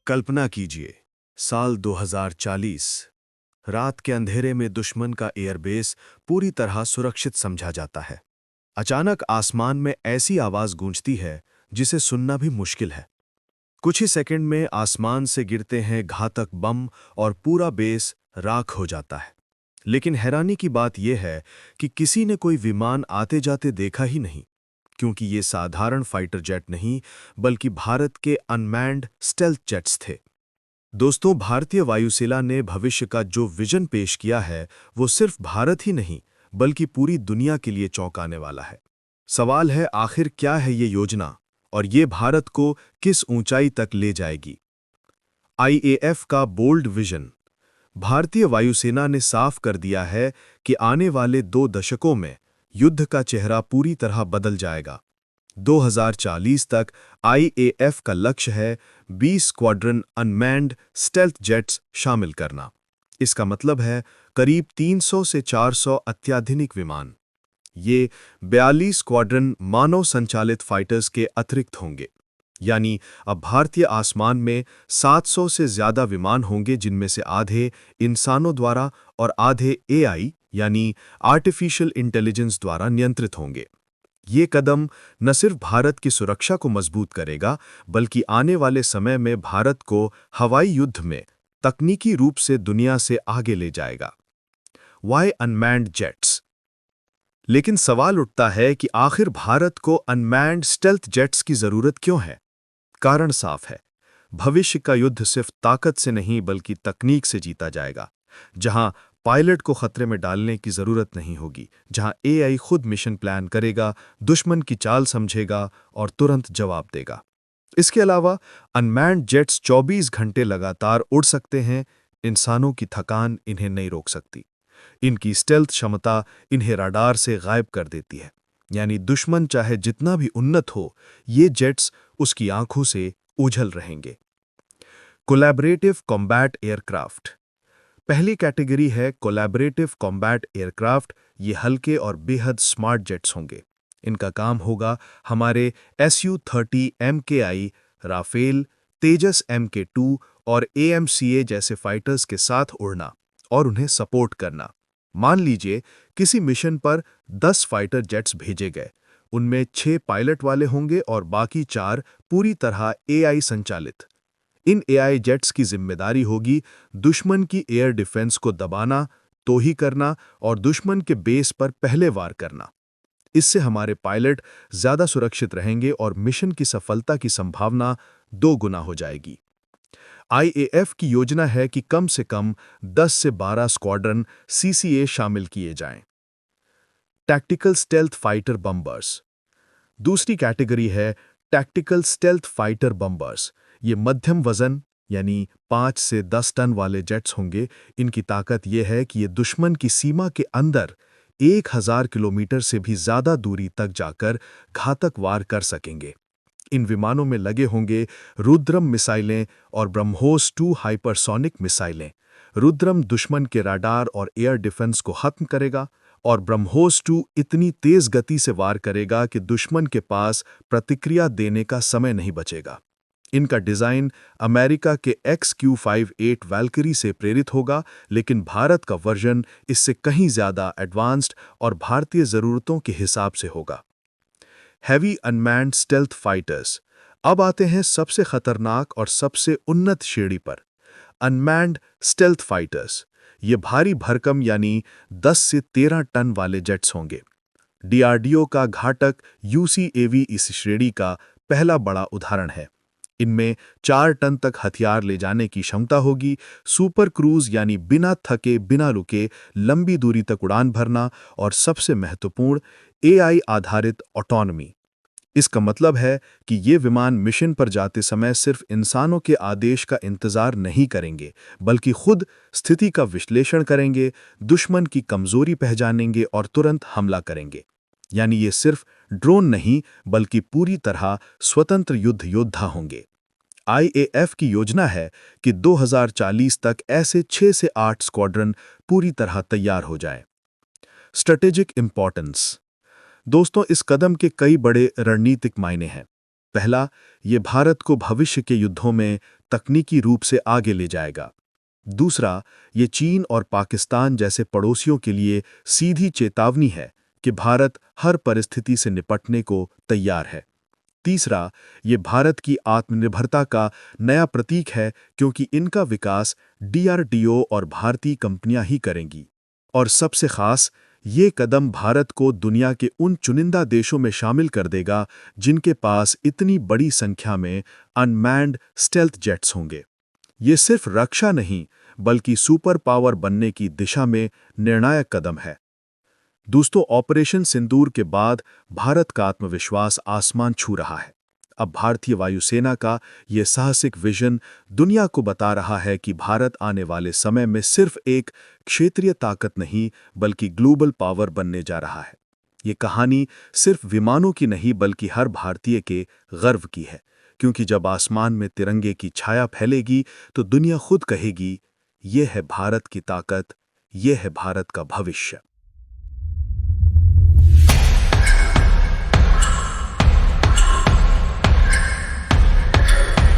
कल्पना कीजिए, साल 2040, रात के अंधेरे में दुश्मन का एयरबेस पूरी तरह सुरक्षित समझा जाता है। अचानक आसमान में ऐसी आवाज गूंजती है जिसे सुनना भी मुश्किल है। कुछ ही सेकंड में आसमान से गिरते हैं घातक बम और पूरा बेस राख हो जाता है। लेकिन हैरानी की बात यह है कि किसी ने कोई विमान आते जाते देखा ही नहीं, क्योंकि ये साधारण फाइटर जेट नहीं, बल्कि भारत के अनमैन्ड स्टेल्थ जेट्स थे। दोस्तों, भारतीय वायुसेना ने भविष्य का जो विजन पेश किया है, वो सिर्फ भारत ही नहीं, बल्कि पूरी दुनिया के लिए चौंकाने वाला है। सवाल है, आखिर क्या है ये योजना और ये भारत को किस ऊंचाई तक ले जाएगी? आईएएफ का बोल्ड विजन। भारतीय वायुसेना ने साफ कर दिया है कि आने वाले 2 दशकों में युद्ध का चेहरा पूरी तरह बदल जाएगा। 2040 तक आईएएफ का लक्ष्य है 20 स्क्वाड्रन अनमैन्ड स्टेल्थ जेट्स शामिल करना। इसका मतलब है करीब 300 से 400 अत्याधुनिक विमान। ये 42 स्क्वाड्रन मानव संचालित फाइटर्स के अतिरिक्त होंगे। यानी अब भारतीय आसमान में 700 से ज्यादा विमान होंगे, जिनमें से आधे इंसानों द्वारा और आधे एआई यानी आर्टिफिशियल इंटेलिजेंस द्वारा नियंत्रित होंगे। ये कदम न सिर्फ भारत की सुरक्षा को मजबूत करेगा, बल्कि आने वाले समय में भारत को हवाई युद्ध में तकनीकी रूप से दुनिया से आगे ले जाएगा। Why unmanned jets? लेकिन सवाल उठता है कि आखिर भारत को अनमैन्ड स्टेल्थ जेट्स की जरूरत क्यों है? कारण साफ है, भविष्य का युद्ध सिर्फ ताकत से नहीं बल्कि तकनीक से जीता जाएगा, जहां पायलट को खतरे में डालने की जरूरत नहीं होगी, जहां एआई खुद मिशन प्लान करेगा, दुश्मन की चाल समझेगा और तुरंत जवाब देगा। इसके अलावा अनमैन्ड जेट्स 24 घंटे लगातार उड़ सकते हैं। इंसानों की थकान इन्हें नहीं रोक सकती। इनकी स्टेल्थ क्षमता इन्हें रडार से गायब कर देती है। यानी दुश्मन चाहे जितना भी उन्नत हो, ये जेट्स उसकी आंखों से ओझल रहेंगे। Collaborative combat aircraft. पहली कैटेगरी है कोलैबोरेटिव कॉम्बैट एयरक्राफ्ट। ये हल्के और बेहद स्मार्ट जेट्स होंगे। इनका काम होगा हमारे SU-30 MKI, राफेल, तेजस MK2 और AMCA जैसे फाइटर्स के साथ उड़ना और उन्हें सपोर्ट करना। मान लीजिए किसी मिशन पर 10 फाइटर जेट्स भेजे गए, उनमें 6 पायलट वाले होंगे और बाकी 4 पूरी तरह एआई संचालित। इन एआई जेट्स की जिम्मेदारी होगी दुश्मन की एयर डिफेंस को दबाना, तोही करना और दुश्मन के बेस पर पहले वार करना। इससे हमारे पायलट ज्यादा सुरक्षित रहेंगे और मिशन की सफलता की संभावना 2 गुना हो जाएगी। आईएएफ की योजना है कि कम से कम 10 से 12 स्क्वाड्रन सीसीए शामिल किए जाएं। Tactical stealth fighter bombers. दूसरी कैटेगरी है टैक्टिकल स्टेल्थ फाइटर बम्बर्स। ये मध्यम वजन यानी 5 से 10 टन वाले जेट्स होंगे। इनकी ताकत यह है कि ये दुश्मन की सीमा के अंदर 1000 किलोमीटर से भी ज्यादा दूरी तक जाकर घातक वार कर सकेंगे। इन विमानों में लगे होंगे रुद्रम मिसाइलें और ब्रह्मोस-2 हाइपरसोनिक मिसाइलें। रुद्रम दुश्मन के रडार और एयर डिफेंस को खत्म करेगा और ब्रह्मोस-2 इतनी तेज गति से वार करेगा कि दुश्मन के पास प्रतिक्रिया देने का समय नहीं बचेगा। इनका डिजाइन अमेरिका के XQ-58 वैल्करी से प्रेरित होगा, लेकिन भारत का वर्जन इससे कहीं ज्यादा एडवांस्ड और भारतीय जरूरतों के हिसाब से होगा। Heavy unmanned stealth fighters. अब आते हैं सबसे खतरनाक और सबसे उन्नत श्रेणी पर, अनमैन्ड स्टेल्थ फाइटर्स। ये भारी भरकम यानी 10 से 13 टन वाले जेट्स होंगे। डीआरडीओ का घातक UCAV इस श्रेणी का पहला बड़ा उदाहरण है। इनमें 4 टन तक हथियार ले जाने की क्षमता होगी। सुपर क्रूज यानी बिना थके बिना रुके लंबी दूरी तक उड़ान भरना और सबसे महत्वपूर्ण एआई आधारित ऑटोनॉमी। इसका मतलब है कि ये विमान मिशन पर जाते समय सिर्फ इंसानों के आदेश का इंतजार नहीं करेंगे, बल्कि खुद स्थिति का विश्लेषण करेंगे, दुश्मन की कमजोरी पहचानेंगे और तुरंत हमला करेंगे। यानी ये सिर्फ ड्रोन नहीं, बल्कि पूरी तरह स्वतंत्र युद्ध योद्धा होंगे। आईएएफ की योजना है कि 2040 तक ऐसे 6 से 8 स्क्वाड्रन पूरी तरह तैयार हो जाएं। Strategic importance. दोस्तों, इस कदम के कई बड़े रणनीतिक मायने हैं। पहला, ये भारत को भविष्य के युद्धों में तकनीकी रूप से आगे ले जाएगा। दूसरा, ये चीन और पाकिस्तान जैसे पड़ोसियों के लिए सीधी चेतावनी है कि भारत हर परिस्थिति से निपटने को तैयार है। तीसरा, ये भारत की आत्मनिर्भरता का नया प्रतीक है क्योंकि इनका विकास डीआरडीओ और भारतीय कंपनियां ही करेंगी। और सबसे खास, ये कदम भारत को दुनिया के उन चुनिंदा देशों में शामिल कर देगा जिनके पास इतनी बड़ी संख्या में अनमैन्ड स्टेल्थ जेट्स होंगे। ये सिर्फ रक्षा नहीं, बल्कि सुपर पावर बनने की दिशा में निर्णायक कदम है। दोस्तों, ऑपरेशन सिंदूर के बाद भारत का आत्मविश्वास आसमान छू रहा है। अब भारतीय वायुसेना का ये साहसिक विजन दुनिया को बता रहा है कि भारत आने वाले समय में सिर्फ एक क्षेत्रीय ताकत नहीं, बल्कि ग्लोबल पावर बनने जा रहा है। ये कहानी सिर्फ विमानों की नहीं, बल्कि हर भारतीय के गर्व की है, क्योंकि जब आसमान में तिरंगे की छाया फैलेगी तो दुनिया खुद कहेगी, ये है भारत की ताकत, ये है भारत का भविष्य।